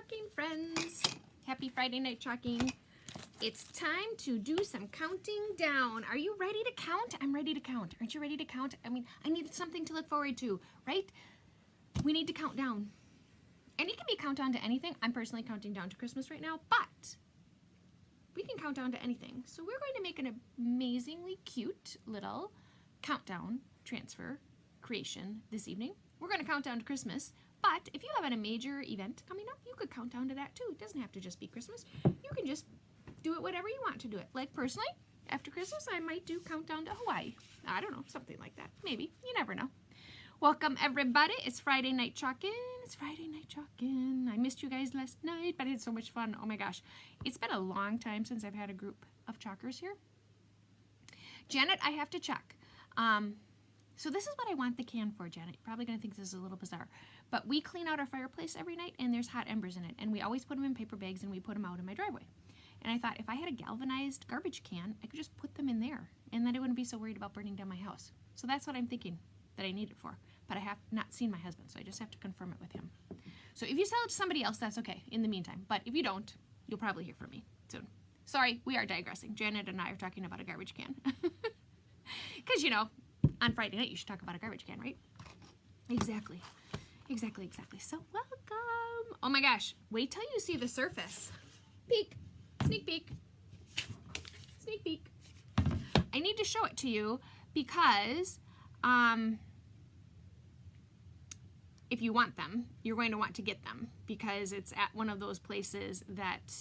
chalking friends. Happy Friday night chalking. It's time to do some counting down. Are you ready to count? I'm ready to count. Aren't you ready to count? I mean, I need something to look forward to, right? We need to count down. And it can be count down to anything. I'm personally counting down to Christmas right now, but we can count down to anything. So we're going to make an amazingly cute little countdown transfer creation this evening. We're going to count down to Christmas, but if you have a major event coming up, you could count down to that too. It doesn't have to just be Christmas. You can just do it whatever you want to do it. Like personally, after Christmas, I might do countdown to Hawaii. I don't know, something like that. Maybe. You never know. Welcome everybody. It's Friday night chalking. It's Friday night chalking. I missed you guys last night, but I had so much fun. Oh my gosh. It's been a long time since I've had a group of chalkers here. Janet, I have to check. So this is what I want the can for, Janet. You're probably going to think this is a little bizarre. But we clean out our fireplace every night, and there's hot embers in it. And we always put them in paper bags, and we put them out in my driveway. And I thought if I had a galvanized garbage can, I could just put them in there. And then I wouldn't be so worried about burning down my house. So that's what I'm thinking that I need it for. But I have not seen my husband, so I just have to confirm it with him. So if you sell it to somebody else, that's okay in the meantime. But if you don't, you'll probably hear from me soon. Sorry, we are digressing. Janet and I are talking about a garbage can. Because, you know, on Friday night, you should talk about a garbage can, right? Exactly. Exactly, exactly. So welcome. Oh my gosh. Wait till you see the surface. Peek. Sneak peek. Sneak peek. I need to show it to you because if you want them, you're going to want to get them because it's at one of those places that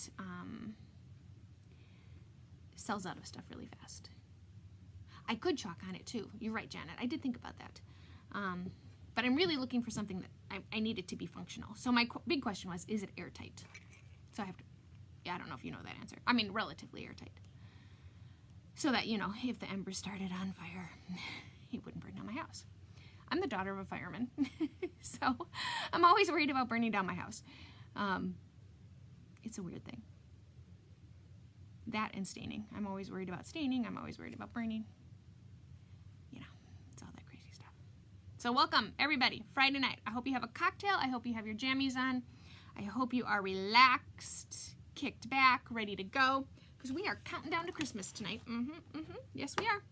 sells out of stuff really fast. I could chalk on it too. You're right, Janet. I did think about that. But I'm really looking for something that I need it to be functional. So my big question was, is it airtight? So I have to, yeah, I don't know if you know that answer. I mean, relatively airtight. So that, you know, if the embers started on fire, it wouldn't burn down my house. I'm the daughter of a fireman, so I'm always worried about burning down my house. It's a weird thing. That and staining. I'm always worried about staining. I'm always worried about burning. You know, it's all that crazy stuff. So welcome, everybody. Friday night. I hope you have a cocktail. I hope you have your jammies on. I hope you are relaxed, kicked back, ready to go, because we are counting down to Christmas tonight. Yes, we are.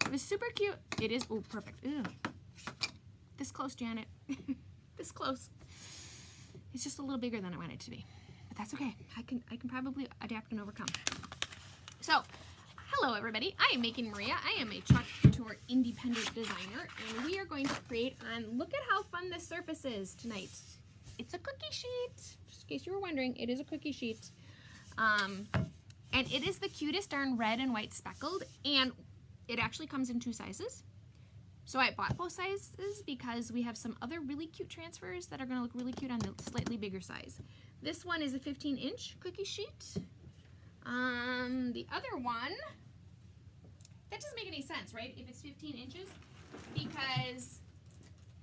It was super cute. It is. Oh, perfect. Ew. This close, Janet. This close. It's just a little bigger than I want it to be, but that's okay. I can probably adapt and overcome. So, hello everybody. I am making Maria. I am a Chalk Couture independent designer, and we are going to create on. Look at how fun this surface is tonight. It's a cookie sheet. Just in case you were wondering, it is a cookie sheet, and it is the cutest darn red and white speckled, and it actually comes in 2 sizes. So I bought both sizes because we have some other really cute transfers that are going to look really cute on the slightly bigger size. This one is a 15-inch cookie sheet. The other one, that doesn't make any sense, right? If it's 15 inches, because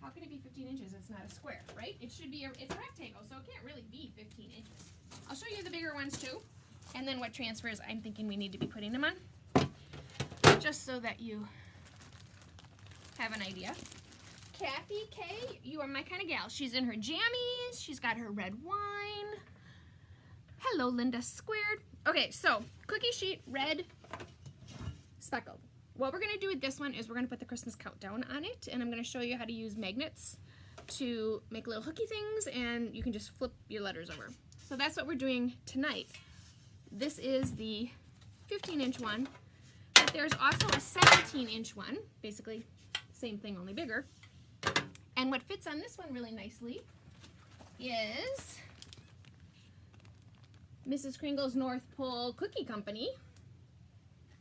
how can it be 15 inches? It's not a square, right? It should be, it's a rectangle, so it can't really be 15 inches. I'll show you the bigger ones too, and then what transfers I'm thinking we need to be putting them on, just so that you have an idea. Kathy K, you are my kind of gal. She's in her jammies. She's got her red wine. Hello, Linda Squared. Okay, so cookie sheet, red, speckled. What we're going to do with this one is we're going to put the Christmas countdown on it, and I'm going to show you how to use magnets to make little hooky things, and you can just flip your letters over. So that's what we're doing tonight. This is the 15-inch one, but there's also a 17-inch one, basically same thing, only bigger. And what fits on this one really nicely is Mrs. Kringle's North Pole Cookie Company.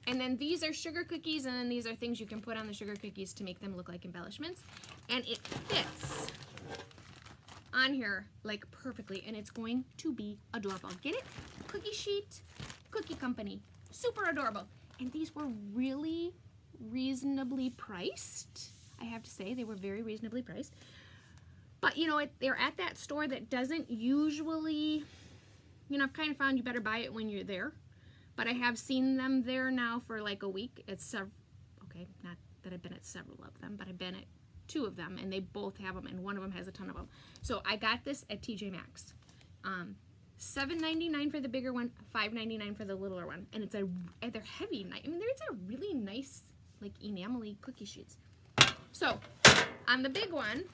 And then these are sugar cookies, and then these are things you can put on the sugar cookies to make them look like embellishments. And it fits on here like perfectly, and it's going to be adorable. Get it? Cookie sheet, Cookie Company. Super adorable. And these were really reasonably priced. I have to say, they were very reasonably priced. But, you know, they're at that store that doesn't usually, you know, I've kind of found you better buy it when you're there. But I have seen them there now for like a week at several, okay, not that I've been at several of them, but I've been at 2 of them, and they both have them, and one of them has a ton of them. So I got this at TJ Maxx. $7.99 for the bigger one, $5.99 for the littler one. And it's they're heavy. I mean, there's a really nice, like, enamel-y cookie sheets. So, on the big one,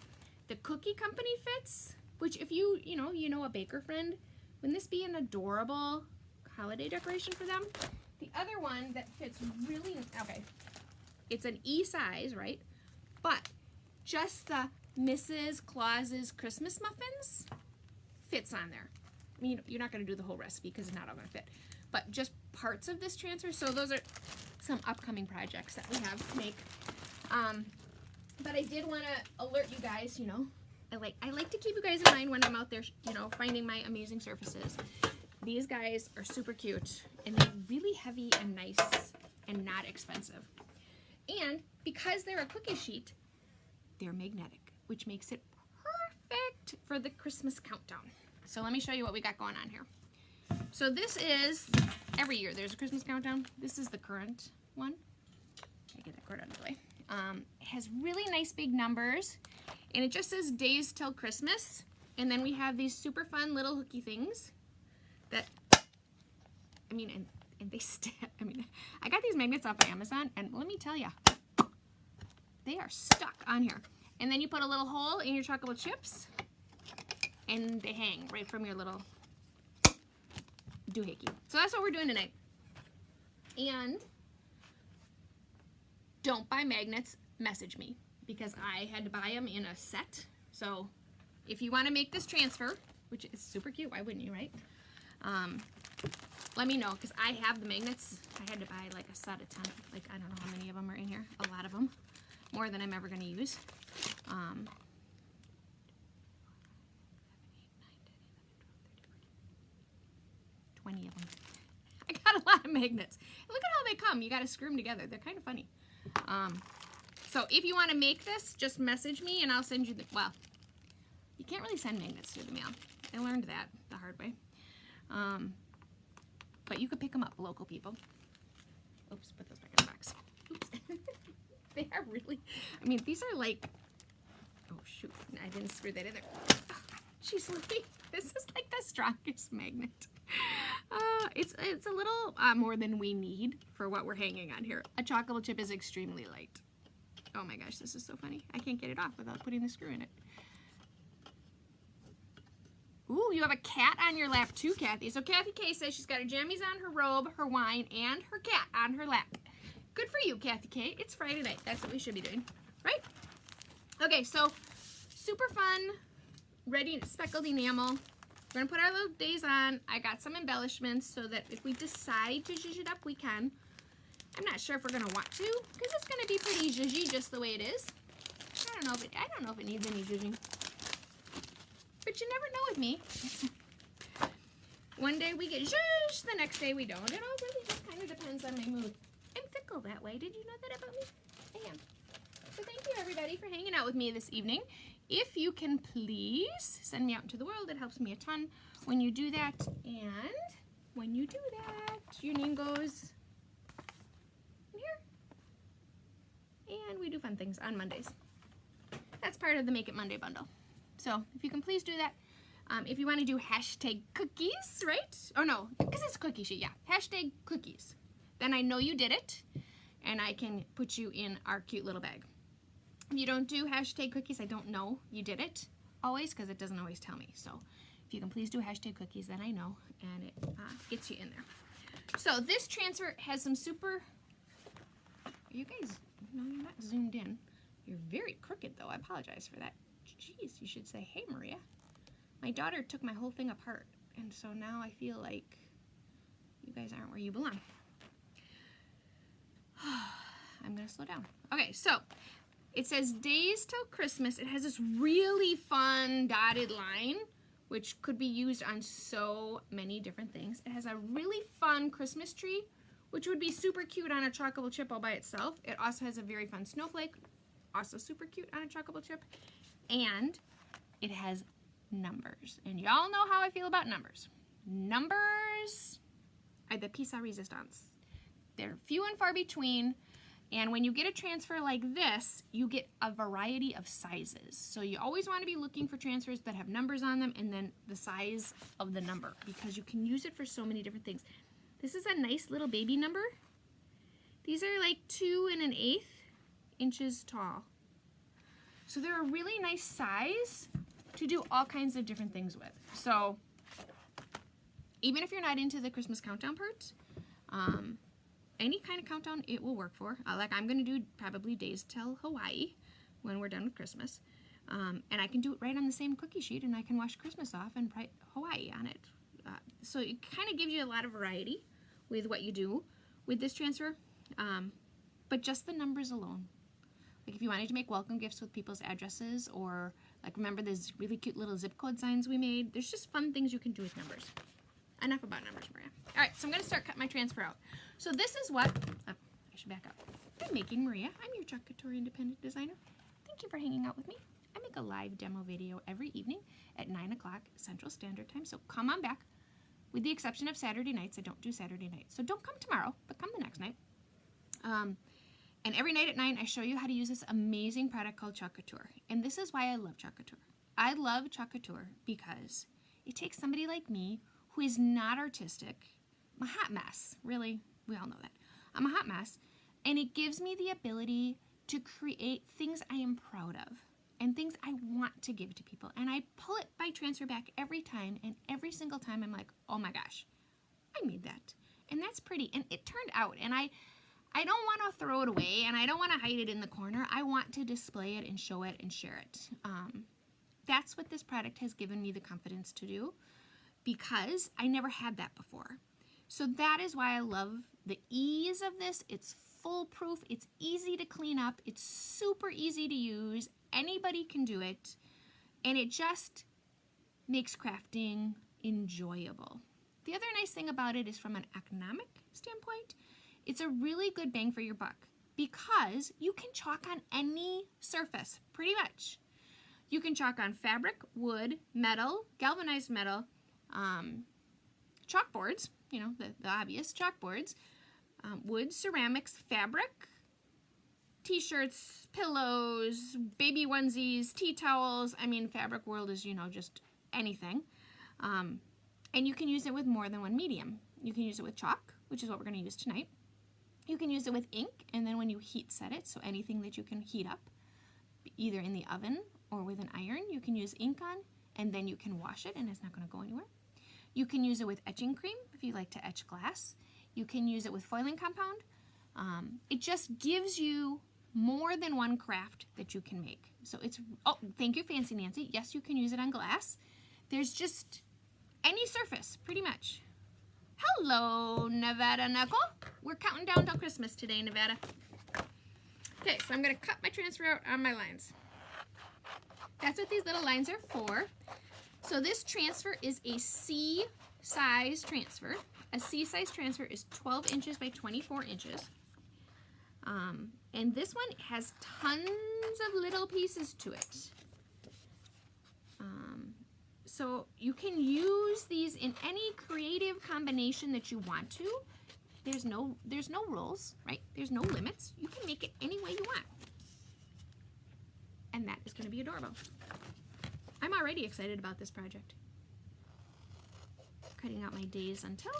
the Cookie Company fits, which if you know a baker friend, wouldn't this be an adorable holiday decoration for them? The other one that fits really, okay, it's an E size, right? But just the Mrs. Claus's Christmas muffins fits on there. I mean, you're not going to do the whole recipe because it's not all going to fit, but just parts of this transfer. So those are some upcoming projects that we have to make. But I did want to alert you guys, you know, I like to keep you guys in mind when I'm out there, you know, finding my amazing surfaces. These guys are super cute, and they're really heavy and nice and not expensive. And because they're a cookie sheet, they're magnetic, which makes it perfect for the Christmas countdown. So let me show you what we got going on here. So this is, every year there's a Christmas countdown. This is the current one. I get that cord out of the way. It has really nice big numbers, and it just says days till Christmas. And then we have these super fun little hooky things that, I mean, and they I mean, I got these magnets off of Amazon, and let me tell you, they are stuck on here. And then you put a little hole in your chocolate chips, and they hang right from your little doohickey. So that's what we're doing tonight. And don't buy magnets, message me, because I had to buy them in a set. So if you want to make this transfer, which is super cute, why wouldn't you, right? Let me know, because I have the magnets. I had to buy like a set of 10. Like, I don't know how many of them are in here. A lot of them. More than I'm ever going to use. 20 of them. I got a lot of magnets. Look at how they come. You got to screw them together. They're kind of funny. So if you want to make this, just message me and I'll send you the, well, you can't really send magnets through the mail. I learned that the hard way. But you could pick them up, local people. Oops, put those back in the box. Oops. They are really, I mean, these are like, oh shoot, I didn't screw that in there. Oh, geez, this is like the strongest magnet. It's a little more than we need for what we're hanging on here. A chocolate chip is extremely light. Oh my gosh, this is so funny. I can't get it off without putting the screw in it. Ooh, you have a cat on your lap too, Kathy. So Kathy K says she's got her jammies on, her robe, her wine, and her cat on her lap. Good for you, Kathy K. It's Friday night. That's what we should be doing, right? Okay, so super fun, ready speckled enamel. We're gonna put our little days on. I got some embellishments so that if we decide to zhuzh it up, we can. I'm not sure if we're gonna want to, because it's gonna be pretty zhuzhy just the way it is. I don't know if it needs any zhuzhing. But you never know with me. One day we get zhuzh, the next day we don't. It all really just kind of depends on my mood. I'm fickle that way. Did you know that about me? I am. So thank you everybody for hanging out with me this evening. If you can please send me out into the world, it helps me a ton when you do that. And when you do that, your name goes in here. And we do fun things on Mondays. That's part of the Make It Monday bundle. So if you can please do that. If you want to do hashtag cookies, right? Oh no, because it's a cookie sheet, yeah. Hashtag cookies. Then I know you did it, and I can put you in our cute little bag. If you don't do hashtag cookies, I don't know you did it always, because it doesn't always tell me. So if you can please do hashtag cookies, then I know, and it gets you in there. So this transfer has some super, you guys, no, you're not zoomed in. You're very crooked though, I apologize for that. Jeez, you should say, hey Maria. My daughter took my whole thing apart, and so now I feel like you guys aren't where you belong. I'm gonna slow down. Okay, so it says days till Christmas. It has this really fun dotted line, which could be used on so many different things. It has a really fun Christmas tree, which would be super cute on a chocolate chip all by itself. It also has a very fun snowflake, also super cute on a chocolate chip. And it has numbers. And y'all know how I feel about numbers. Numbers are the piece à resistance. They're few and far between, And when you get a transfer like this, you get a variety of sizes. So you always want to be looking for transfers that have numbers on them and then the size of the number, because you can use it for so many different things. This is a nice little baby number. These are like 2 1/8 inches tall. So they're a really nice size to do all kinds of different things with. So even if you're not into the Christmas countdown part, any kind of countdown it will work for. Like I'm going to do probably Days Till Hawaii when we're done with Christmas. And I can do it right on the same cookie sheet, and I can wash Christmas off and write Hawaii on it. So it kind of gives you a lot of variety with what you do with this transfer. But just the numbers alone. Like if you wanted to make welcome gifts with people's addresses, or like remember those really cute little zip code signs we made? There's just fun things you can do with numbers. Enough about numbers, Maria. All right, so I'm going to start cutting my transfer out. So this is what, I should back up. I'm making Maria. I'm your Chalk Couture independent designer. Thank you for hanging out with me. I make a live demo video every evening at 9 o'clock Central Standard Time, so come on back. With the exception of Saturday nights, I don't do Saturday nights. So don't come tomorrow, but come the next night. And every night at 9, I show you how to use this amazing product called Chalk Couture. And this is why I love Chalk Couture. I love Chalk Couture because it takes somebody like me who is not artistic. I'm a hot mess, really. We all know that. I'm a hot mess. And it gives me the ability to create things I am proud of and things I want to give to people. And I pull it by transfer back every time, and every single time I'm like, oh my gosh, I made that. And that's pretty. And it turned out. And I don't want to throw it away, and I don't want to hide it in the corner. I want to display it and show it and share it. That's what this product has given me the confidence to do, because I never had that before. So that is why I love the ease of this. It's foolproof. It's easy to clean up. It's super easy to use. Anybody can do it. And it just makes crafting enjoyable. The other nice thing about it is, from an economic standpoint, it's a really good bang for your buck, because you can chalk on any surface, pretty much. You can chalk on fabric, wood, metal, galvanized metal, chalkboards, you know, the obvious chalkboards, wood, ceramics, fabric, t-shirts, pillows, baby onesies, tea towels. I mean, fabric world is, you know, just anything. And you can use it with more than one medium. You can use it with chalk, which is what we're going to use tonight. You can use it with ink, and then when you heat set it, so anything that you can heat up, either in the oven or with an iron, you can use ink on, and then you can wash it, and it's not going to go anywhere. You can use it with etching cream if you like to etch glass. You can use it with foiling compound. It just gives you more than one craft that you can make. So it's, oh, thank you, Fancy Nancy. Yes, you can use it on glass. There's just any surface, pretty much. Hello, Nevada Knuckle. We're counting down till Christmas today, Nevada. Okay, so I'm going to cut my transfer out on my lines. That's what these little lines are for. So this transfer is a C size transfer. A C size transfer is 12 inches by 24 inches. And this one has tons of little pieces to it. So you can use these in any creative combination that you want to. There's no rules, right? There's no limits. You can make it any way you want. And that is going to be adorable. I'm already excited about this project. Cutting out my days until.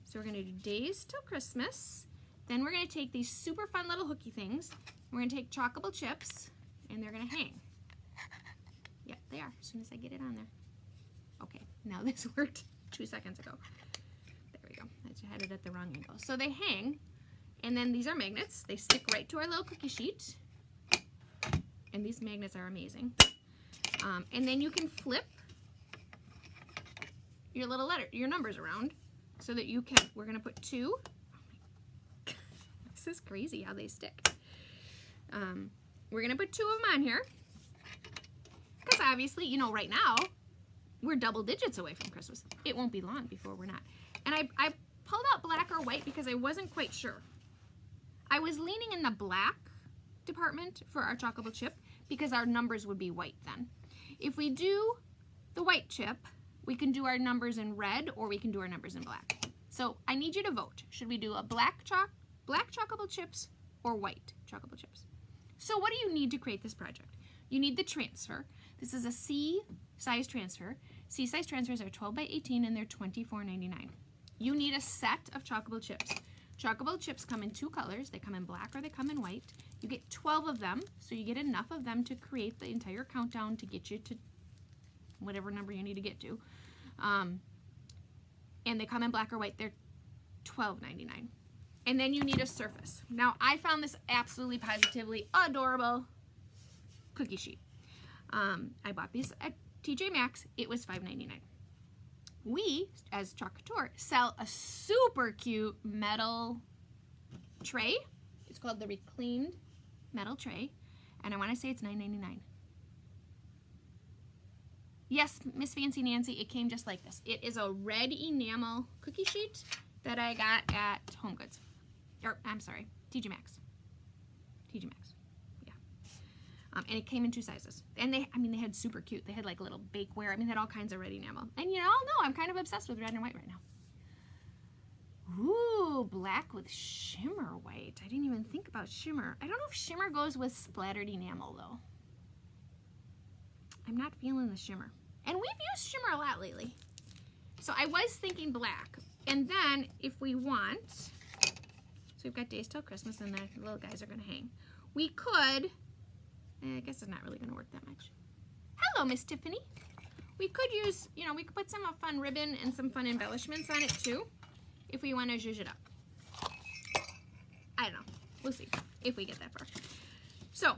So we're going to do days till Christmas. Then we're going to take these super fun little hooky things. We're going to take chalkable chips, and they're going to hang. Yep, they are, as soon as I get it on there. Okay, now this worked 2 seconds ago. There we go. I just had it at the wrong angle. So they hang, and then these are magnets. They stick right to our little cookie sheet. And these magnets are amazing. And then you can flip your little your numbers around so that you can, we're gonna put 2. This is crazy how they stick. We're gonna put 2 of them on here. Because obviously, you know, right now, we're double digits away from Christmas. It won't be long before we're not. And I pulled out black or white because I wasn't quite sure. I was leaning in the black department for our chalkable chip because our numbers would be white then. If we do the white chip, we can do our numbers in red, or we can do our numbers in black. So I need you to vote. Should we do a black chalk black chocolate chips or white chocolate chips. So what do you need to create this project? You need the transfer. This is a C size transfer. C size transfers are 12 by 18 and they're $24.99. You need a set of chocolate chips. Chocolate chips come in 2 colors. They come in black or they come in white. You get 12 of them, so you get enough of them to create the entire countdown to get you to whatever number you need to get to. And they come in black or white. They're $12.99. And then you need a surface. Now, I found this absolutely positively adorable cookie sheet. I bought these at TJ Maxx. It was $5.99. We, as Chalk Couture, sell a super cute metal tray. It's called the reclaimed metal tray, and I want to say it's $9.99. Yes, Miss Fancy Nancy, it came just like this. It is a red enamel cookie sheet that I got at Home Goods. Or, I'm sorry, TJ Maxx. TJ Maxx, yeah. And it came in 2 sizes. And they had super cute. They had like little bakeware. They had all kinds of red enamel. And you all know I'm kind of obsessed with red and white right now. Ooh, black with shimmer white. I didn't even think about shimmer. I don't know if shimmer goes with splattered enamel though. I'm not feeling the shimmer. And we've used shimmer a lot lately. So I was thinking black. And then if we want, so we've got days till Christmas and the little guys are gonna hang. We could, I guess it's not really gonna work that much. Hello, Miss Tiffany. We could use, we could put some fun ribbon and some fun embellishments on it too, if we want to zhuzh it up. I don't know. We'll see if we get that far. So,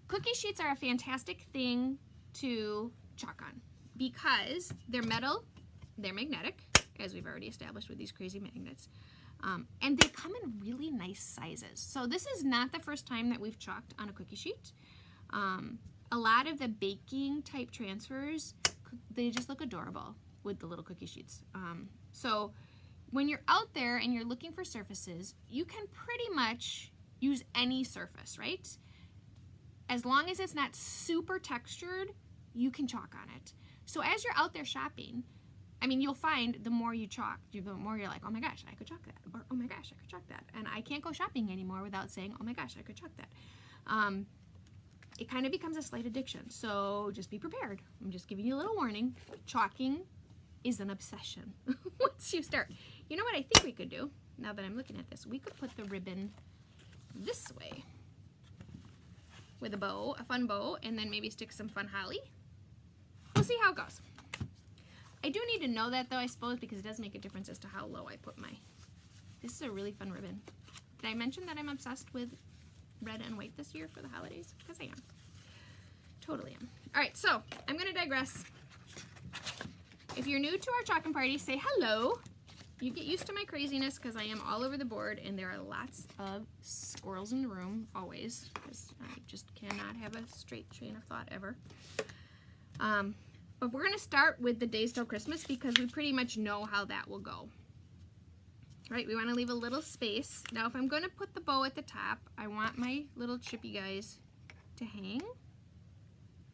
cookie sheets are a fantastic thing to chalk on because they're metal, they're magnetic, as we've already established with these crazy magnets, and they come in really nice sizes. So this is not the first time that we've chalked on a cookie sheet. A lot of the baking type transfers, they just look adorable with the little cookie sheets. So when you're out there and you're looking for surfaces, you can pretty much use any surface, right? As long as it's not super textured, you can chalk on it. So as you're out there shopping, you'll find the more you chalk, the more you're like, oh my gosh, I could chalk that, or oh my gosh, I could chalk that. And I can't go shopping anymore without saying, oh my gosh, I could chalk that. It kind of becomes a slight addiction, so just be prepared. I'm just giving you a little warning. Chalking is an obsession once you start. You know what I think we could do, now that I'm looking at this? We could put the ribbon this way with a bow, a fun bow, and then maybe stick some fun holly. We'll see how it goes. I do need to know that though, I suppose, because it does make a difference as to how low I put my... This is a really fun ribbon. Did I mention that I'm obsessed with red and white this year for the holidays? Because I am. Totally am. All right, so I'm going to digress. If you're new to our chalking party, say hello. You get used to my craziness because I am all over the board and there are lots of squirrels in the room, always, because I just cannot have a straight train of thought ever. But we're going to start with the days till Christmas because we pretty much know how that will go. Right, we want to leave a little space. Now if I'm going to put the bow at the top, I want my little chippy guys to hang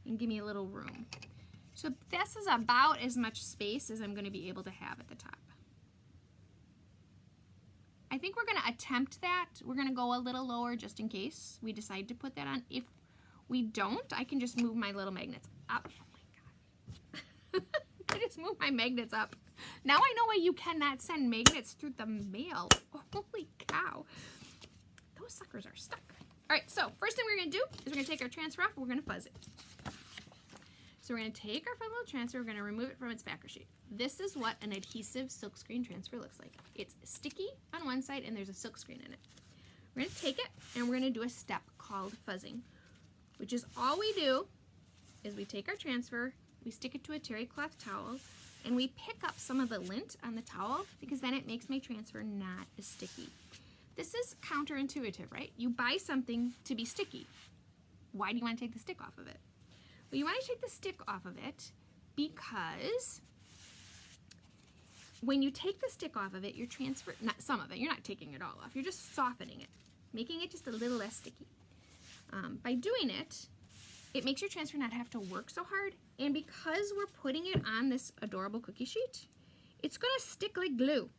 and give me a little room. So this is about as much space as I'm going to be able to have at the top. I think we're going to attempt that. We're going to go a little lower just in case we decide to put that on. If we don't, I can just move my little magnets up. Oh my God. I just moved my magnets up. Now I know why you cannot send magnets through the mail. Holy cow. Those suckers are stuck. All right, so first thing we're going to do is we're going to take our transfer off and we're going to fuzz it. So we're going to take our fun little transfer, we're going to remove it from its backer sheet. This is what an adhesive silkscreen transfer looks like. It's sticky on one side and there's a silkscreen in it. We're going to take it and we're going to do a step called fuzzing, which is all we do is we take our transfer, we stick it to a terry cloth towel, and we pick up some of the lint on the towel because then it makes my transfer not as sticky. This is counterintuitive, right? You buy something to be sticky. Why do you want to take the stick off of it? Well, you want to take the stick off of it because when you take the stick off of it, you're transferring, not some of it, you're not taking it all off, you're just softening it, making it just a little less sticky. By doing it, it makes your transfer not have to work so hard, and because we're putting it on this adorable cookie sheet, it's going to stick like glue.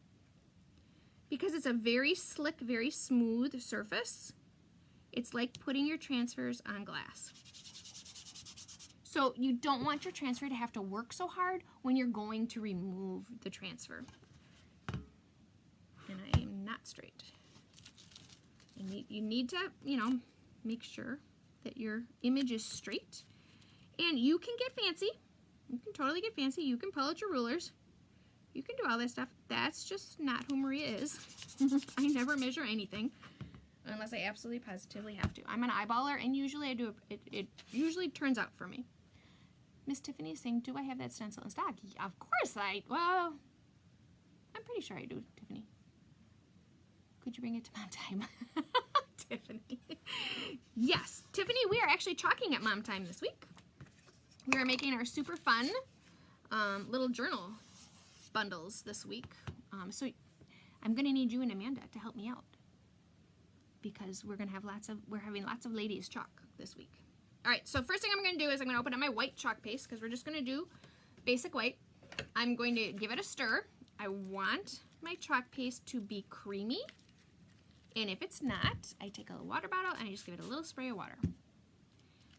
because it's a very slick, very smooth surface, it's like putting your transfers on glass. So you don't want your transfer to have to work so hard when you're going to remove the transfer. And I am not straight. You need to, you know, make sure that your image is straight. And you can get fancy. You can totally get fancy. You can pull out your rulers. You can do all this stuff. That's just not who Maria is. I never measure anything unless I absolutely positively have to. I'm an eyeballer, and usually I do it usually turns out for me. Miss Tiffany is saying, do I have that stencil in stock? Yeah, of course well, I'm pretty sure I do, Tiffany. Could you bring it to Mom Time? Tiffany. Yes, Tiffany, we are actually chalking at Mom Time this week. We are making our super fun little journal bundles this week. So I'm gonna need you and Amanda to help me out because we're having lots of ladies chalk this week. All right, so first thing I'm gonna do is I'm gonna open up my white chalk paste because we're just gonna do basic white. I'm going to give it a stir. I want my chalk paste to be creamy. And if it's not, I take a water bottle and I just give it a little spray of water.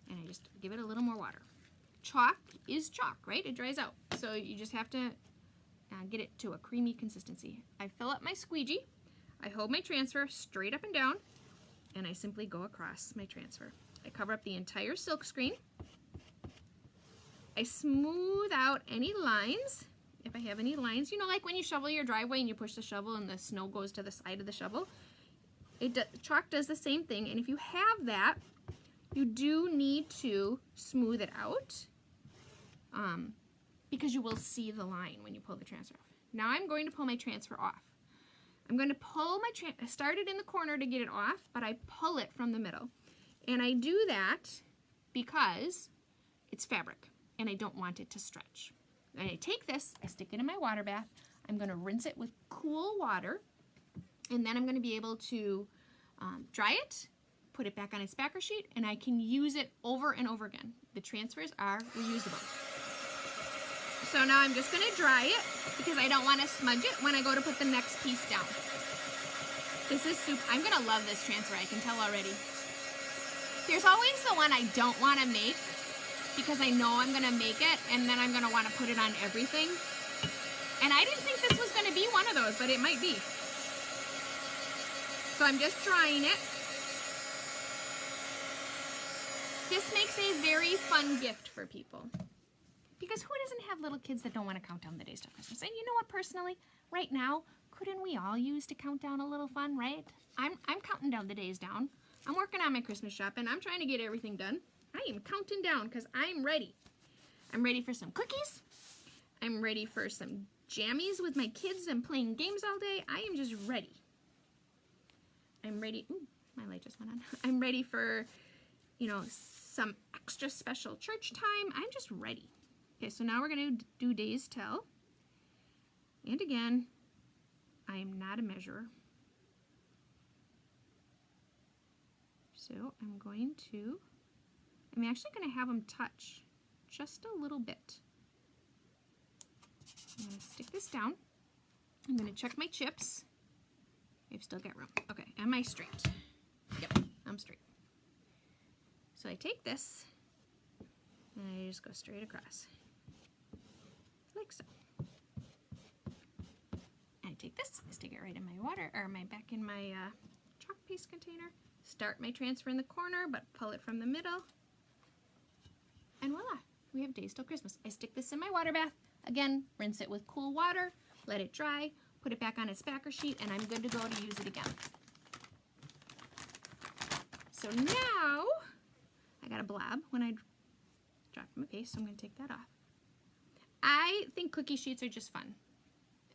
And I just give it a little more water. Chalk is chalk, right? It dries out. So you just have to get it to a creamy consistency. I fill up my squeegee. I hold my transfer straight up and down. And I simply go across my transfer. I cover up the entire silk screen. I smooth out any lines. If I have any lines, you know, like when you shovel your driveway and you push the shovel and the snow goes to the side of the shovel. Chalk does the same thing, and if you have that, you do need to smooth it out because you will see the line when you pull the transfer off. Now I'm going to pull my transfer off. I'm going to pull my I started in the corner to get it off, but I pull it from the middle. And I do that because it's fabric, and I don't want it to stretch. And I take this, I stick it in my water bath. I'm going to rinse it with cool water, and then I'm going to be able to dry it, put it back on its backer sheet, and I can use it over and over again. The transfers are reusable. So now I'm just going to dry it because I don't want to smudge it when I go to put the next piece down. This is super. I'm going to love this transfer, I can tell already. There's always the one I don't want to make because I know I'm going to make it and then I'm going to want to put it on everything. And I didn't think this was going to be one of those, but it might be. So I'm just drying it. This makes a very fun gift for people. Because who doesn't have little kids that don't want to count down the days till Christmas? And you know what, personally, right now, couldn't we all use to count down a little fun, right? I'm counting down the days down. I'm working on my Christmas shopping. I'm trying to get everything done. I am counting down because I'm ready. I'm ready for some cookies. I'm ready for some jammies with my kids and playing games all day. I am just ready. I'm ready. Ooh, my light just went on. I'm ready for, you know, some extra special church time. I'm just ready. Okay, so now we're going to do days till. And again, I am not a measurer. So I'm actually going to have them touch just a little bit. I'm going to stick this down. I'm going to check my chips. I've still got room. Okay, am I straight? Yep, I'm straight. So I take this and I just go straight across. Like so. I take this, I stick it right in my water, or back in my chalk paste container. Start my transfer in the corner, but pull it from the middle. And voila, we have days till Christmas. I stick this in my water bath. Again, rinse it with cool water, let it dry, put it back on its backer sheet, and I'm good to go to use it again. So now, I got a blob when I dropped my paste, so I'm going to take that off. I think cookie sheets are just fun.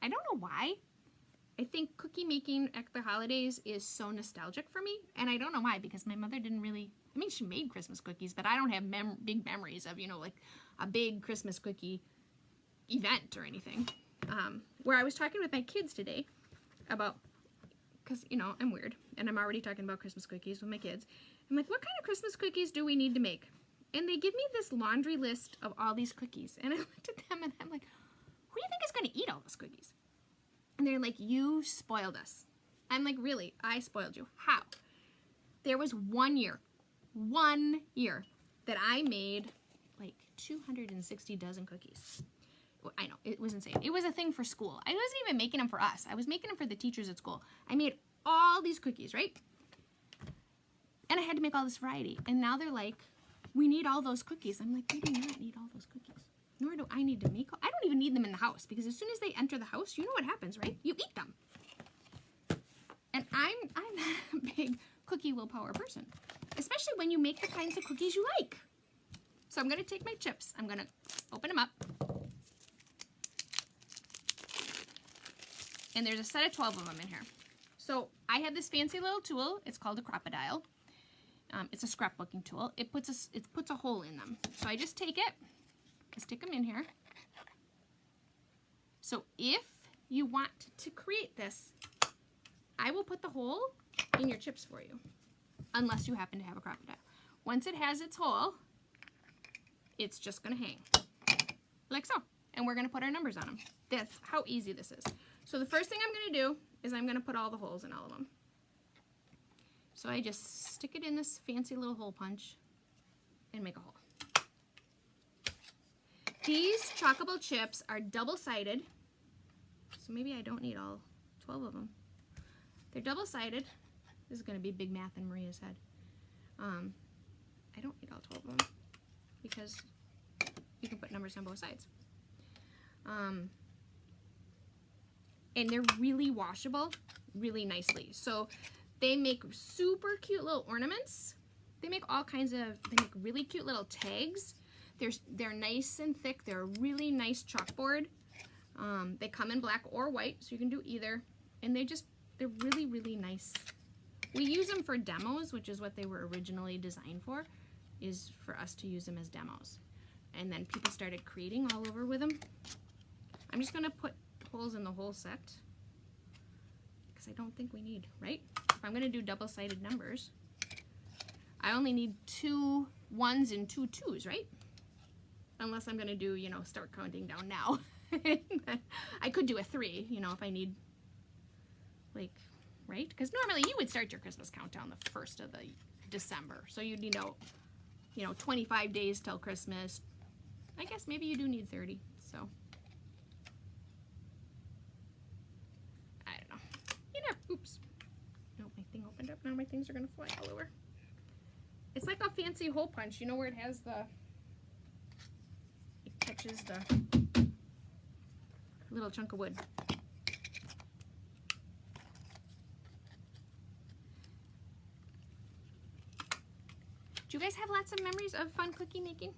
I don't know why. I think cookie making at the holidays is so nostalgic for me, and I don't know why, because my mother didn't really, I mean, she made Christmas cookies, but I don't have big memories of, you know, like a big Christmas cookie event or anything. Where I was talking with my kids today about, because, you know, I'm weird, and I'm already talking about Christmas cookies with my kids. I'm like, what kind of Christmas cookies do we need to make? And they give me this laundry list of all these cookies, and I looked at them, and I'm like, who do you think is going to eat all those cookies? And they're like, you spoiled us. I'm like, really? I spoiled you. How? There was 1 year that I made like 260 dozen cookies. I know, it was insane. It was a thing for school. I wasn't even making them for us. I was making them for the teachers at school. I made all these cookies, right? And I had to make all this variety. And now they're like, we need all those cookies. I'm like, we do not need all those cookies. Nor do I need to make, I don't even need them in the house, because as soon as they enter the house, you know what happens, right? You eat them. And I'm not a big cookie willpower person, especially when you make the kinds of cookies you like. So I'm gonna take my chips, I'm gonna open them up. And there's a set of 12 of them in here. So I have this fancy little tool, it's called a crocodile. It's a scrapbooking tool. It puts a hole in them. So I just take it, I stick them in here. So if you want to create this, I will put the hole in your chips for you, unless you happen to have a crocodile. Once it has its hole, it's just gonna hang, like so. And we're gonna put our numbers on them. That's how easy this is. So the first thing I'm gonna do is I'm gonna put all the holes in all of them. So I just stick it in this fancy little hole punch and make a hole. These Chalkable chips are double-sided, so maybe I don't need all 12 of them. They're double-sided. This is going to be big math in Maria's head. I don't need all 12 of them because you can put numbers on both sides. And they're really washable really nicely. So they make super cute little ornaments. They make all kinds of, they make really cute little tags. They're nice and thick. They're a really nice chalkboard. They come in black or white, so you can do either. And they're really, really nice. We use them for demos, which is what they were originally designed for, is for us to use them as demos. And then people started creating all over with them. I'm just gonna put holes in the whole set, because I don't think we need, right? If I'm gonna do double-sided numbers, I only need 2 1s and 2 2s, right? Unless I'm gonna do, start counting down now. I could do a 3, if I need, like, right? Because normally you would start your Christmas countdown the 1st of December. So you'd need, 25 days till Christmas. I guess maybe you do need 30, so. I don't know. Oops. No, my thing opened up. Now my things are gonna fly all over. It's like a fancy hole punch, where it has it catches the little chunk of wood. Do you guys have lots of memories of fun cookie making?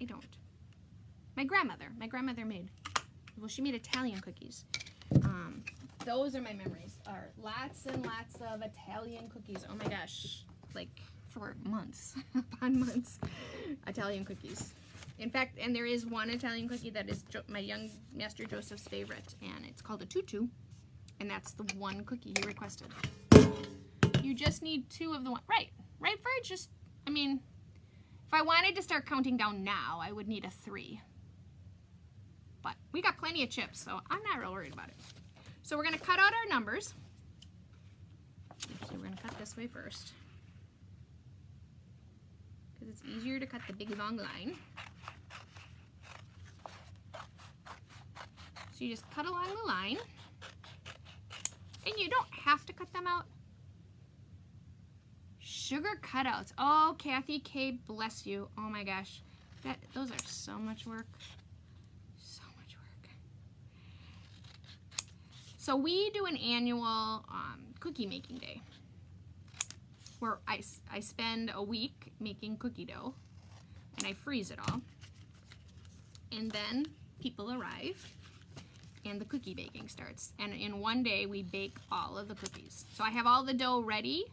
I don't. My grandmother made, well, she made Italian cookies. Those are my memories, are lots and lots of Italian cookies. Oh my gosh, like for months upon months, Italian cookies. In fact, and there is one Italian cookie that is my young Master Joseph's favorite, and it's called a tutu, and that's the one cookie he requested. You just need 2 of the one, right, for just, if I wanted to start counting down now, I would need a 3. But we got plenty of chips, so I'm not real worried about it. So we're gonna cut out our numbers. So we're gonna cut this way first, because it's easier to cut the big long line. So you just cut along the line, and you don't have to cut them out. Sugar cutouts. Oh, Kathy K, bless you. Oh my gosh, those are so much work. So much work. So we do an annual cookie making day, where I spend a week making cookie dough, and I freeze it all, and then people arrive and the cookie baking starts, and in one day we bake all of the cookies. So I have all the dough ready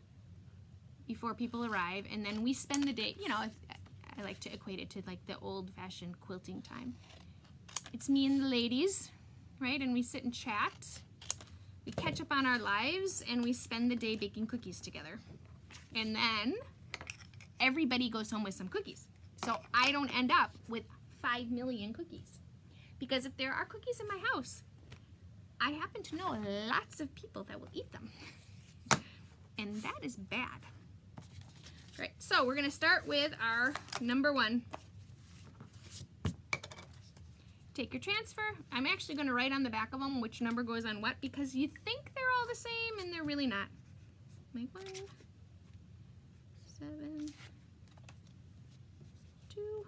before people arrive, and then we spend the day, I like to equate it to like the old-fashioned quilting time. It's me and the ladies, right? And we sit and chat, we catch up on our lives, and we spend the day baking cookies together. And then everybody goes home with some cookies. So I don't end up with 5 million cookies. Because if there are cookies in my house, I happen to know lots of people that will eat them. And that is bad. All right, so we're gonna start with our number 1. Take your transfer. I'm actually gonna write on the back of them which number goes on what, because you think they're all the same and they're really not. Make 1, 7, 2.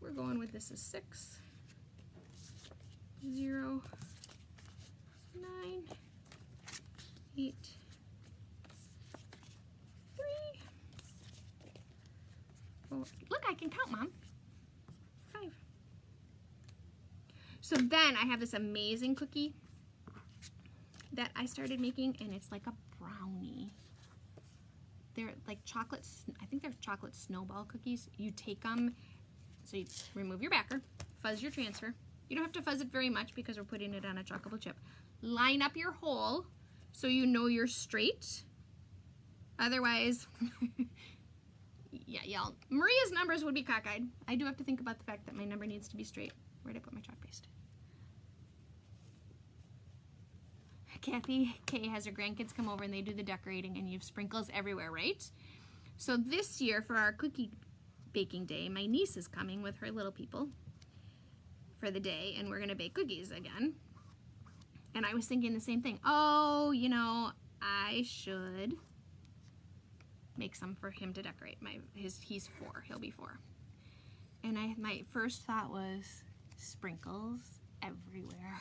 We're going with this is 6, 0, 9, 8, 3, 4. Look, I can count, Mom. 5. So then I have this amazing cookie that I started making, and it's like a brownie. They're like chocolate, I think they're chocolate snowball cookies. You take them, so you remove your backer, fuzz your transfer. You don't have to fuzz it very much because we're putting it on a chocolate chip. Line up your hole so you know you're straight. Otherwise, yeah, y'all, Maria's numbers would be cockeyed. I do have to think about the fact that my number needs to be straight. Where'd I put my chalk paste? Kathy K has her grandkids come over and they do the decorating and you have sprinkles everywhere, right? So this year for our cookie baking day, my niece is coming with her little people for the day and we're gonna bake cookies again. And I was thinking the same thing. Oh, you know, I should make some for him to decorate. He's 4, he'll be 4. And my first thought was sprinkles everywhere.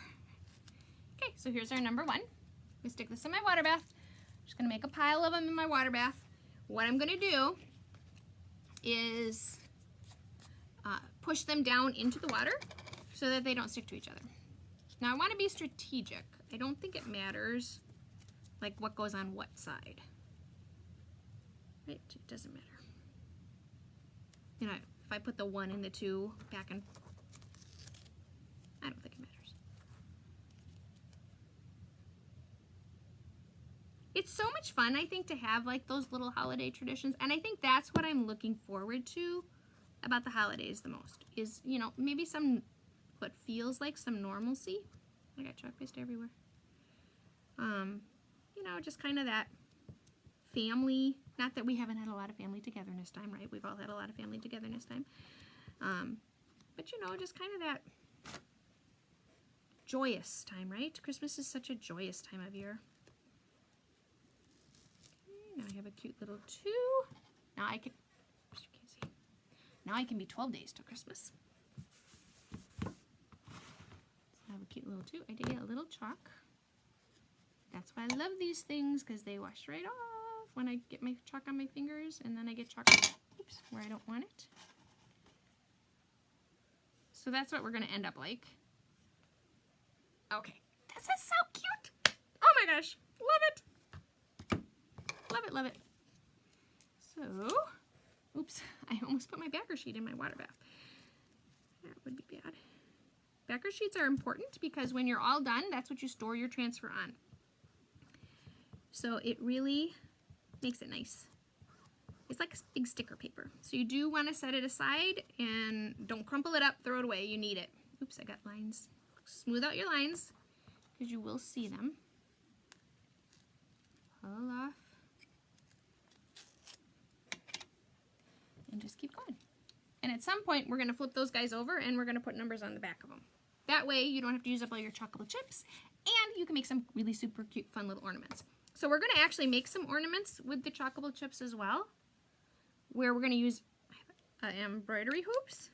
Okay, so here's our number 1. We stick this in my water bath. I'm just gonna make a pile of them in my water bath. What I'm gonna do is push them down into the water so that they don't stick to each other. Now I wanna be strategic. I don't think it matters like what goes on what side. Right, it doesn't matter. You know, if I put the 1 and the 2 back and I don't think it matters. It's so much fun, I think, to have like those little holiday traditions, and I think that's what I'm looking forward to about the holidays the most, is, you know, maybe some, what feels like some normalcy. I got chalk paste everywhere. You know, just kind of that family, not that we haven't had a lot of family togetherness time, right? We've all had a lot of family togetherness time. But you know, just kind of that joyous time, right? Christmas is such a joyous time of year. Now I have a cute little 2. Now I can, you can't see. Now I can be 12 days till Christmas. So I have a cute little 2. I did get a little chalk. That's why I love these things, because they wash right off when I get my chalk on my fingers, and then I get chalk, oops, where I don't want it. So that's what we're gonna end up like. Okay, this is so cute. Oh my gosh, love it. Love it, love it. So, oops, I almost put my backer sheet in my water bath. That would be bad. Backer sheets are important because when you're all done, that's what you store your transfer on. So it really makes it nice. It's like big sticker paper. So you do want to set it aside and don't crumple it up, throw it away, you need it. Oops, I got lines. Smooth out your lines because you will see them. Pull off. And just keep going. And at some point, we're going to flip those guys over and we're going to put numbers on the back of them. That way, you don't have to use up all your chocolate chips and you can make some really super cute, fun little ornaments. So we're going to actually make some ornaments with the chocolate chips as well, where we're going to use embroidery hoops.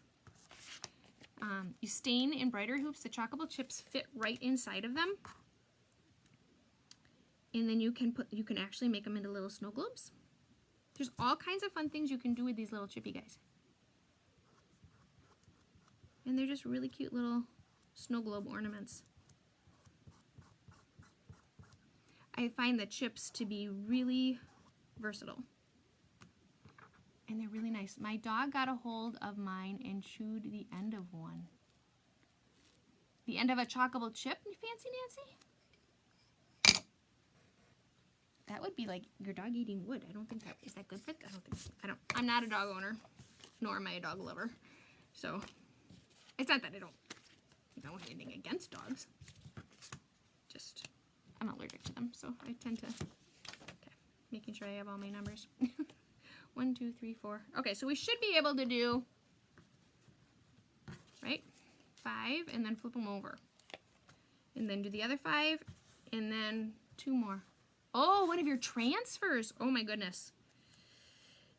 You stain embroidery hoops. The chocolate chips fit right inside of them. And then you can actually make them into little snow globes. There's all kinds of fun things you can do with these little chippy guys. And they're just really cute little snow globe ornaments. I find the chips to be really versatile. And they're really nice. My dog got a hold of mine and chewed the end of one. The end of a chocolate chip, Fancy Nancy? That would be like your dog eating wood. I don't think that, is that good for, I'm not a dog owner, nor am I a dog lover. So, it's not that I don't I don't have anything against dogs. Just, I'm allergic to them, so I tend to, okay, making sure I have all my numbers. 1, 2, 3, 4. Okay, so we should be able to do, right, 5, and then flip them over. And then do the other 5, and then 2 more. Oh, one of your transfers. Oh my goodness.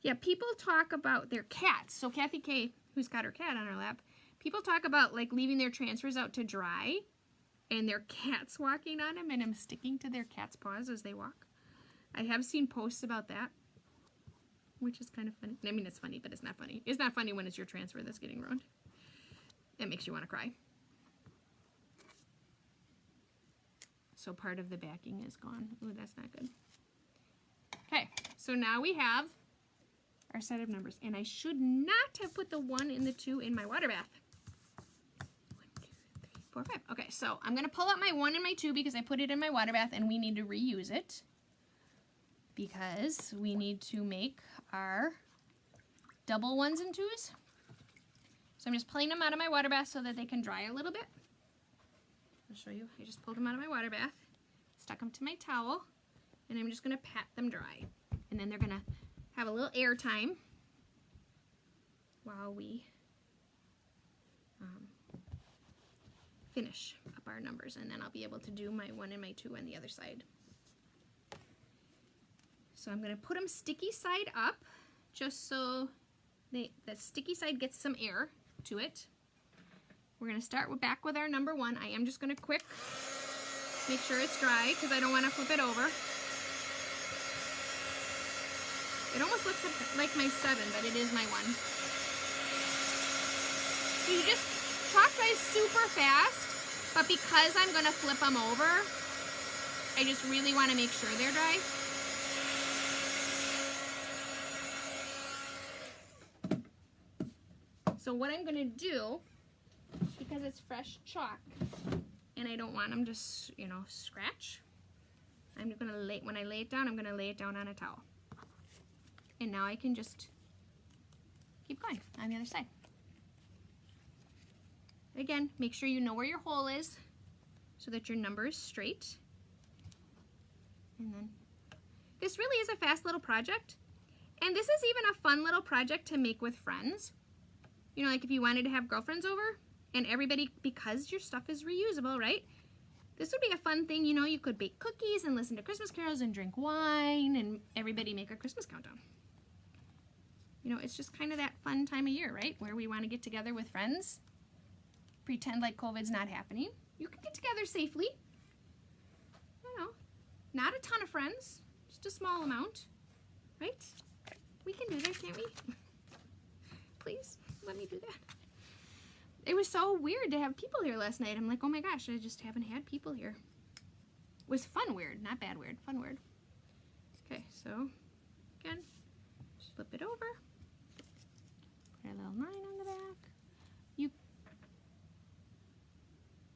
Yeah, people talk about their cats. So Kathy K, who's got her cat on her lap, people talk about like leaving their transfers out to dry and their cats walking on them and them sticking to their cat's paws as they walk. I have seen posts about that, which is kind of funny. I mean, it's funny, but it's not funny. It's not funny when it's your transfer that's getting ruined. It makes you want to cry. So part of the backing is gone. Ooh, that's not good. Okay, so now we have our set of numbers. And I should not have put the 1 and the 2 in my water bath. 1, 2, 3, 4, 5. Okay, so I'm going to pull out my 1 and my 2 because I put it in my water bath and we need to reuse it. Because we need to make our double 1s and 2s. So I'm just pulling them out of my water bath so that they can dry a little bit. I'll show you. I just pulled them out of my water bath, stuck them to my towel, and I'm just going to pat them dry. And then they're going to have a little air time while we finish up our numbers. And then I'll be able to do my 1 and my 2 on the other side. So I'm going to put them sticky side up just so the sticky side gets some air to it. We're going to start back with our number 1. I am just going to quick make sure it's dry because I don't want to flip it over. It almost looks like my 7, but it is my 1. So you just chalk dry super fast, but because I'm going to flip them over, I just really want to make sure they're dry. So what I'm going to do, because it's fresh chalk and I don't want them to, you know, scratch, I'm going to when I lay it down, I'm going to lay it down on a towel. And now I can just keep going on the other side. Again, make sure you know where your hole is so that your number is straight. And then this really is a fast little project. And this is even a fun little project to make with friends. You know, like if you wanted to have girlfriends over and everybody, because your stuff is reusable, right? This would be a fun thing, you know, you could bake cookies and listen to Christmas carols and drink wine and everybody make a Christmas countdown. You know, it's just kind of that fun time of year, right? Where we want to get together with friends, pretend like COVID's not happening. You can get together safely. You know, not a ton of friends, just a small amount, right? We can do that, can't we? Please, let me do that. It was so weird to have people here last night. I'm like, oh my gosh, I just haven't had people here. It was fun weird, not bad weird, fun weird. Okay, so again, just flip it over. Put a little 9 on the back.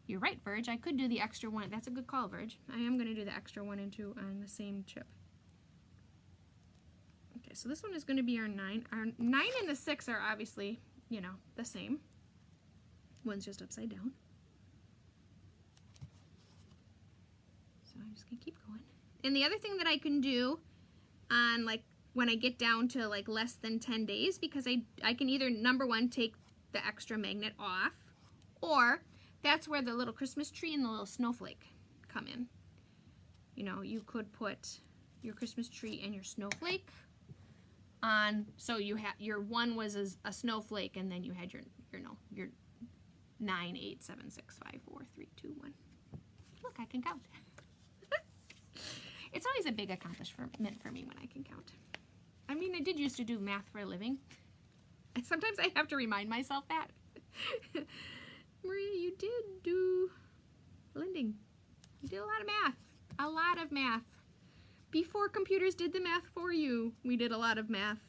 You're right, Verge. I could do the extra 1. That's a good call, Verge. I am going to do the extra 1 and 2 on the same chip. Okay, so this one is going to be our 9. Our 9 and the 6 are obviously, you know, the same. One's just upside down. So I'm just going to keep going. And the other thing that I can do on, like, when I get down to, like, less than 10 days, because I can either, number 1, take the extra magnet off, or that's where the little Christmas tree and the little snowflake come in. You know, you could put your Christmas tree and your snowflake on, so you had your 1 was a snowflake, and then you had your 9, 8, 7, 6, 5, 4, 3, 2, 1. Look, I can count. It's always a big accomplishment for me when I can count. I mean, I did used to do math for a living. And sometimes I have to remind myself that. Maria, you did do blending. You did a lot of math. A lot of math. Before computers did the math for you, we did a lot of math.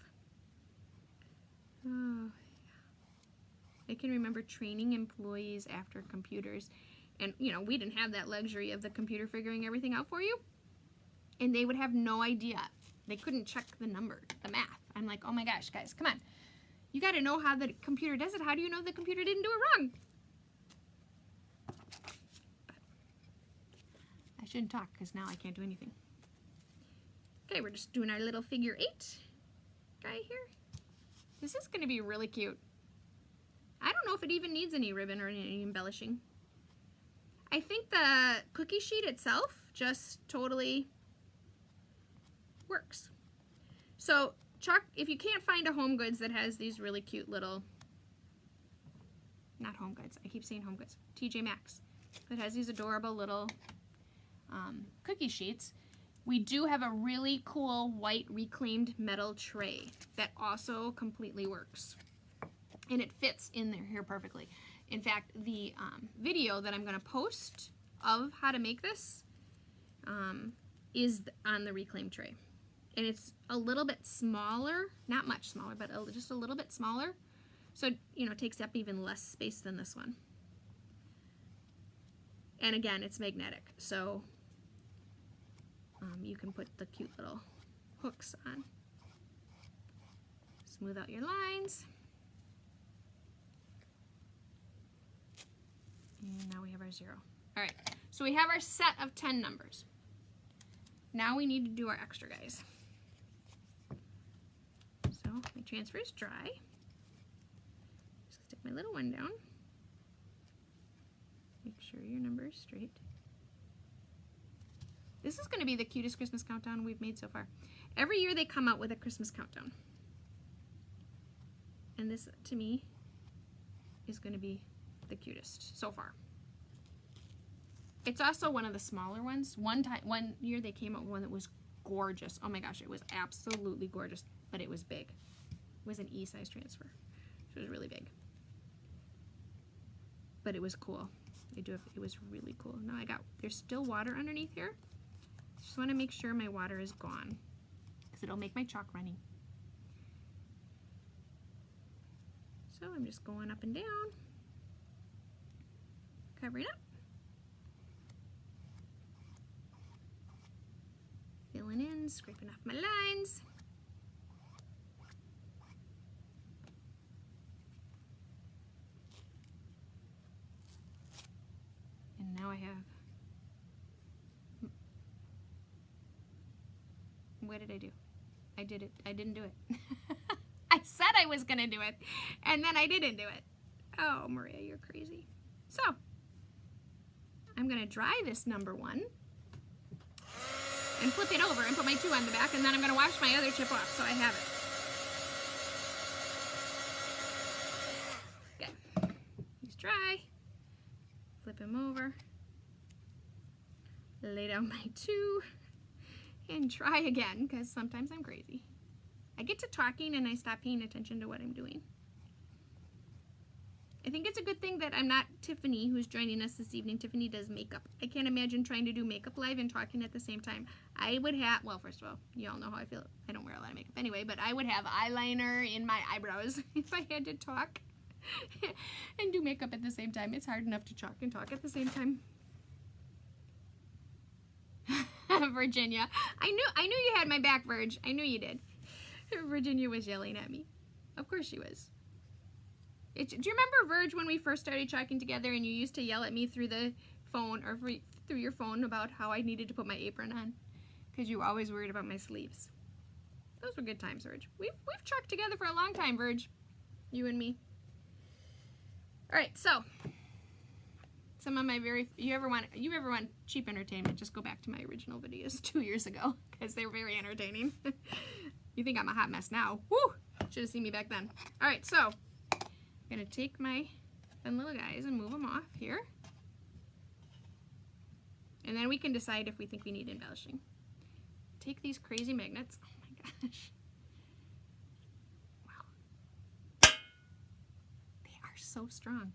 Oh, yeah. I can remember training employees after computers. And, you know, we didn't have that luxury of the computer figuring everything out for you. And they would have no idea. They couldn't check the number, the math. I'm like, oh my gosh, guys, come on. You got to know how the computer does it. How do you know the computer didn't do it wrong? shouldn't talk because now I can't do anything. Okay, we're just doing our little figure 8 guy here. This is going to be really cute. I don't know if it even needs any ribbon or any embellishing. I think the cookie sheet itself just totally works. So Chalk, if you can't find a Home Goods that has these really cute little, not Home Goods, I keep saying Home Goods, TJ Maxx, that has these adorable little cookie sheets, we do have a really cool white reclaimed metal tray that also completely works. And it fits in there here perfectly. In fact, the video that I'm going to post of how to make this is on the reclaimed tray. And it's a little bit smaller, not much smaller, but just a little bit smaller. So, you know, it takes up even less space than this one. And again, it's magnetic, so you can put the cute little hooks on. Smooth out your lines. And now we have our 0. All right, so we have our set of 10 numbers. Now we need to do our extra guys. So my transfer is dry. Just stick my little one down. Make sure your number is straight. This is going to be the cutest Christmas countdown we've made so far. Every year they come out with a Christmas countdown. And this, to me, is going to be the cutest so far. It's also one of the smaller ones. One year they came out with one that was gorgeous. Oh my gosh, it was absolutely gorgeous, but it was big. It was an E-size transfer. So it was really big. But it was cool. It was really cool. Now there's still water underneath here. Just want to make sure my water is gone because it'll make my chalk runny. So I'm just going up and down, covering up, filling in, scraping off my lines. And now I have, what did I do? I did it. I didn't do it. I said I was going to do it, and then I didn't do it. Oh, Maria, you're crazy. So, I'm going to dry this number 1 and flip it over and put my 2 on the back, and then I'm going to wash my other chip off so I have it. Okay. He's dry. Flip him over. Lay down my 2 and try again, because sometimes I'm crazy. I get to talking and I stop paying attention to what I'm doing. I think it's a good thing that I'm not Tiffany, who's joining us this evening. Tiffany does makeup. I can't imagine trying to do makeup live and talking at the same time. I would have, well, first of all, you all know how I feel. I don't wear a lot of makeup anyway, but I would have eyeliner in my eyebrows if I had to talk and do makeup at the same time. It's hard enough to talk and talk at the same time. Virginia. I knew you had my back, Virg. I knew you did. Virginia was yelling at me. Of course she was. Do you remember, Virg, when we first started talking together and you used to yell at me through the phone or through your phone about how I needed to put my apron on? Because you were always worried about my sleeves. Those were good times, Virg. We've trucked together for a long time, Virg. You and me. Alright, so some of my you ever want cheap entertainment, just go back to my original videos 2 years ago, because they were very entertaining. You think I'm a hot mess now. Woo! Should have seen me back then. Alright, so I'm going to take my fun little guys and move them off here. And then we can decide if we think we need embellishing. Take these crazy magnets. Oh my gosh. Wow. They are so strong.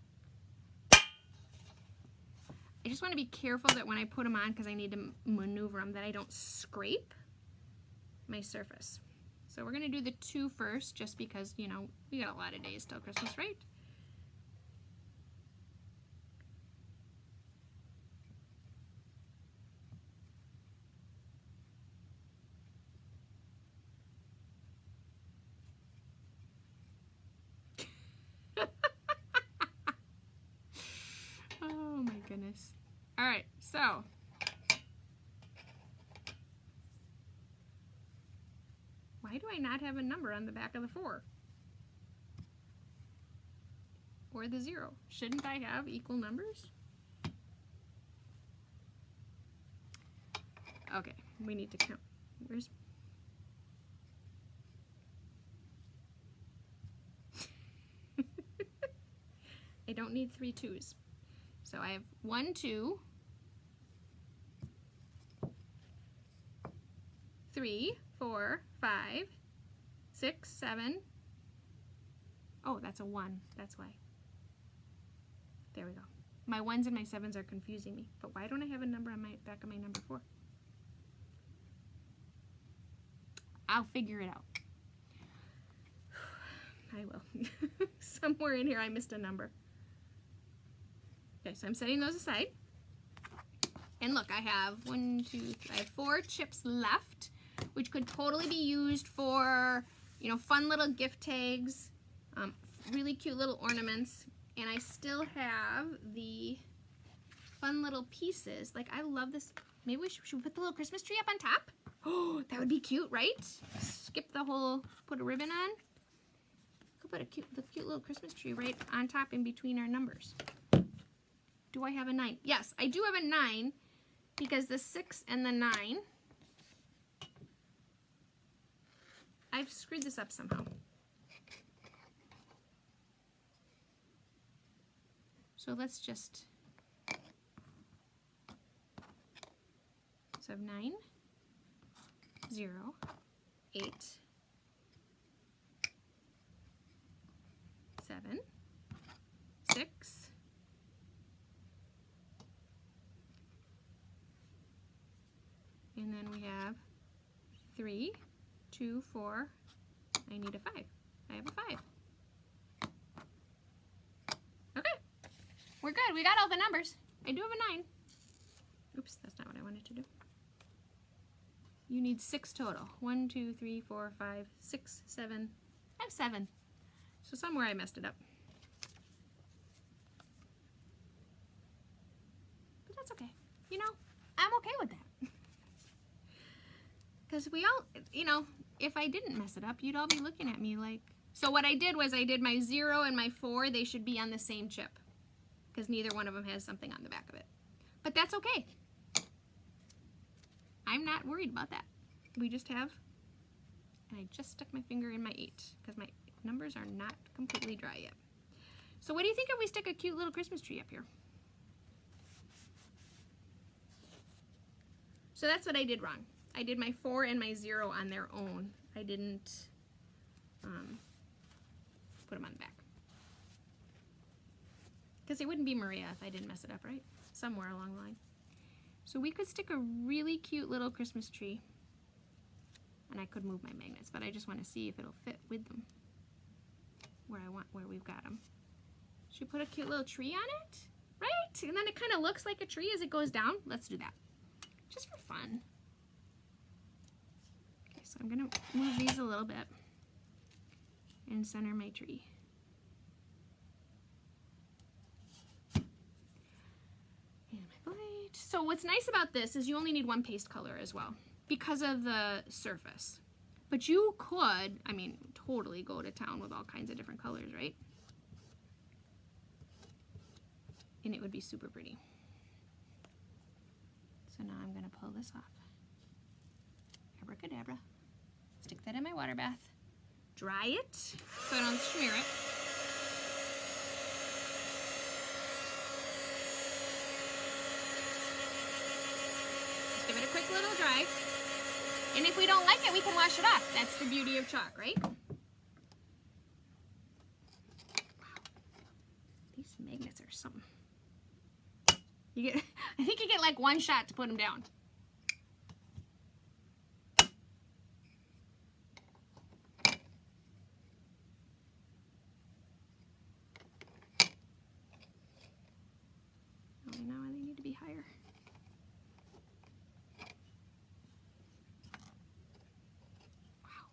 I just want to be careful that when I put them on, because I need to maneuver them, that I don't scrape my surface. So we're going to do the 2 first, just because, you know, we got a lot of days till Christmas, right? Oh my goodness. All right, so Why do I not have a number on the back of the 4? Or the 0? Shouldn't I have equal numbers? Okay, we need to count. Where's... I don't need 3 2s. So I have 1, 2, 3, 4, 5, 6, 7. Oh, that's a 1. That's why. There we go. My 1s and my 7s are confusing me. But why don't I have a number on my back of my number 4? I'll figure it out. I will. Somewhere in here I missed a number. Okay, so I'm setting those aside. And look, I have 1, 2, 3, I have 4 chips left, which could totally be used for, you know, fun little gift tags, really cute little ornaments. And I still have the fun little pieces. Like, I love this. Maybe should we put the little Christmas tree up on top? Oh, that would be cute, right? Skip the whole, put a ribbon on. Could put the cute little Christmas tree right on top in between our numbers. Do I have a 9? Yes, I do have a 9 because the 6 and the 9, I've screwed this up somehow. So let's just, so I have 9, 0, 8, 7, 6, and then we have 3, 2, 4, I need a 5. I have a 5. Okay, we're good. We got all the numbers. I do have a 9. Oops, that's not what I wanted to do. You need 6 total. 1, 2, 3, 4, 5, 6, 7. I have 7. So somewhere I messed it up. But that's okay. You know, I'm okay with that. Because we all, you know, if I didn't mess it up, you'd all be looking at me like... So what I did was I did my 0 and my 4. They should be on the same chip. Because neither one of them has something on the back of it. But that's okay. I'm not worried about that. We just have... And I just stuck my finger in my 8. Because my numbers are not completely dry yet. So what do you think if we stick a cute little Christmas tree up here? So that's what I did wrong. I did my 4 and my 0 on their own. I didn't put them on the back. Because it wouldn't be Maria if I didn't mess it up, right? Somewhere along the line. So we could stick a really cute little Christmas tree. And I could move my magnets, but I just want to see if it'll fit with them. Where we've got them. Should we put a cute little tree on it? Right? And then it kind of looks like a tree as it goes down. Let's do that. Just for fun. So I'm going to move these a little bit and center my tree. And my light. So what's nice about this is you only need one paste color as well because of the surface. But you could, I mean, totally go to town with all kinds of different colors, right? And it would be super pretty. So now I'm going to pull this off. Abracadabra. Stick that in my water bath. Dry it so I don't smear it. Just give it a quick little dry. And if we don't like it, we can wash it off. That's the beauty of chalk, right? Wow. These magnets are something. You get, I think you get like one shot to put them down. Now they need to be higher. Wow.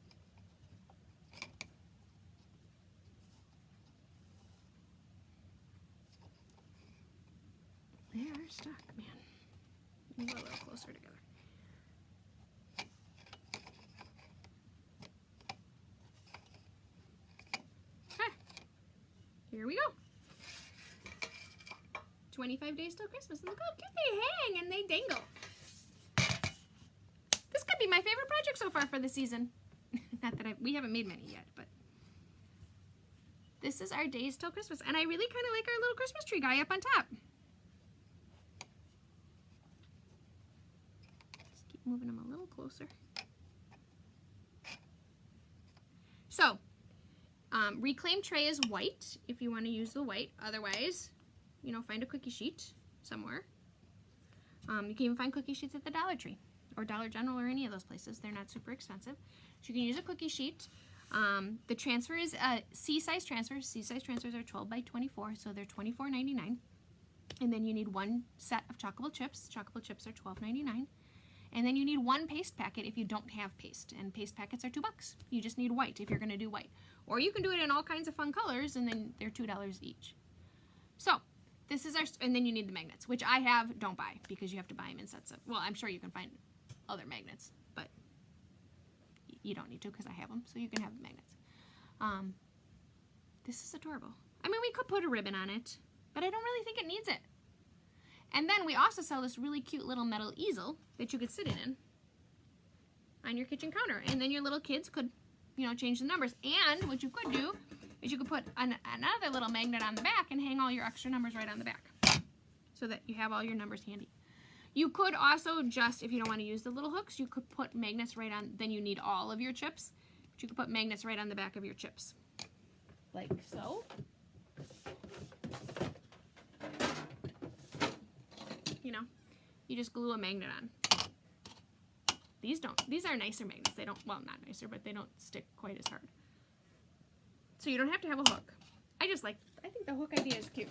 They are stuck, man. Move a little closer together. here we go. 25 days till Christmas. And look how cute they hang and they dangle. This could be my favorite project so far for the season. Not that we haven't made many yet, but this is our days till Christmas. And I really kind of like our little Christmas tree guy up on top. Just keep moving him a little closer. So, reclaimed tray is white if you want to use the white. Otherwise, you know, find a cookie sheet somewhere. You can even find cookie sheets at the Dollar Tree or Dollar General or any of those places. They're not super expensive. So you can use a cookie sheet. The transfer is C-size transfers. C-size transfers are 12 by 24, so they're $24.99. And then you need one set of chocolate chips. Chocolate chips are $12.99. And then you need one paste packet if you don't have paste. And paste packets are $2. You just need white if you're going to do white. Or you can do it in all kinds of fun colors, and then they're $2 each. So this is our, and then you need the magnets, which I have, don't buy, because you have to buy them in sets of, well, I'm sure you can find other magnets, but you don't need to because I have them, so you can have the magnets. This is adorable. I mean, we could put a ribbon on it, but I don't really think it needs it. And then we also sell this really cute little metal easel that you could sit in on your kitchen counter. And then your little kids could, you know, change the numbers. And what you could do is you could put another little magnet on the back and hang all your extra numbers right on the back so that you have all your numbers handy. You could also just, if you don't want to use the little hooks, you could put magnets right on, then you need all of your chips. But you could put magnets right on the back of your chips. Like so. You know, you just glue a magnet on. These are nicer magnets. They don't, well, not nicer, but they don't stick quite as hard. So you don't have to have a hook. I think the hook idea is cute.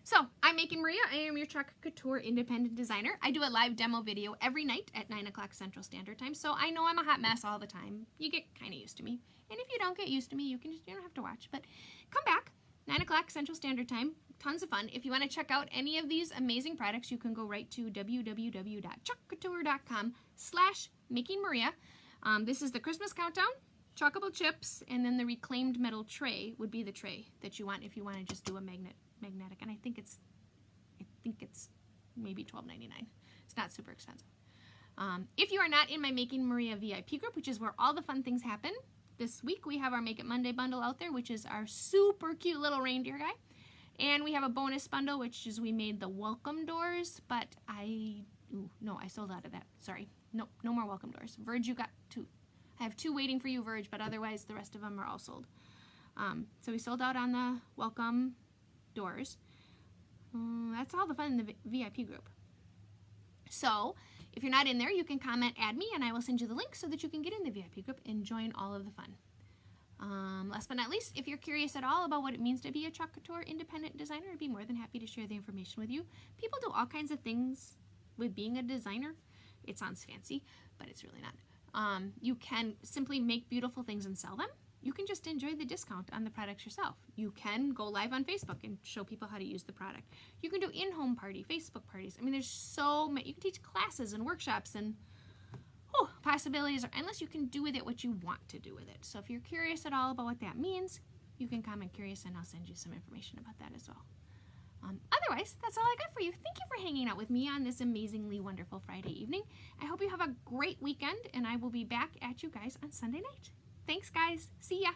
So, I'm Making Maria. I am your Chalk Couture independent designer. I do a live demo video every night at 9 o'clock Central Standard Time, so I know I'm a hot mess all the time. You get kind of used to me. And if you don't get used to me, you don't have to watch. But come back, 9 o'clock Central Standard Time. Tons of fun. If you want to check out any of these amazing products, you can go right to www.chalkcouture.com/makingmaria. This is the Christmas countdown, chockable chips, and then the reclaimed metal tray would be the tray that you want if you want to just do a magnetic. And I think it's maybe $12.99. It's not super expensive. If you are not in my Making Maria VIP group, which is where all the fun things happen, this week we have our Make It Monday bundle out there, which is our super cute little reindeer guy. And we have a bonus bundle, which is we made the welcome doors, but I sold out of that. Sorry. No more welcome doors. Verge, you got 2. I have 2 waiting for you, Verge, but otherwise the rest of them are all sold. So we sold out on the welcome doors. That's all the fun in the VIP group. So if you're not in there, you can comment, add me, and I will send you the link so that you can get in the VIP group and join all of the fun. Last but not least, if you're curious at all about what it means to be a Chalk Couture independent designer, I'd be more than happy to share the information with you. People do all kinds of things with being a designer. It sounds fancy, but it's really not. You can simply make beautiful things and sell them. You can just enjoy the discount on the products yourself. You can go live on Facebook and show people how to use the product. You can do in-home party, Facebook parties. I mean, there's so many. You can teach classes and workshops, and possibilities are endless. You can do with it what you want to do with it. So if you're curious at all about what that means, you can comment curious and I'll send you some information about that as well. Otherwise, that's all I got for you. Thank you for hanging out with me on this amazingly wonderful Friday evening. I hope you have a great weekend, and I will be back at you guys on Sunday night. Thanks, guys. See ya.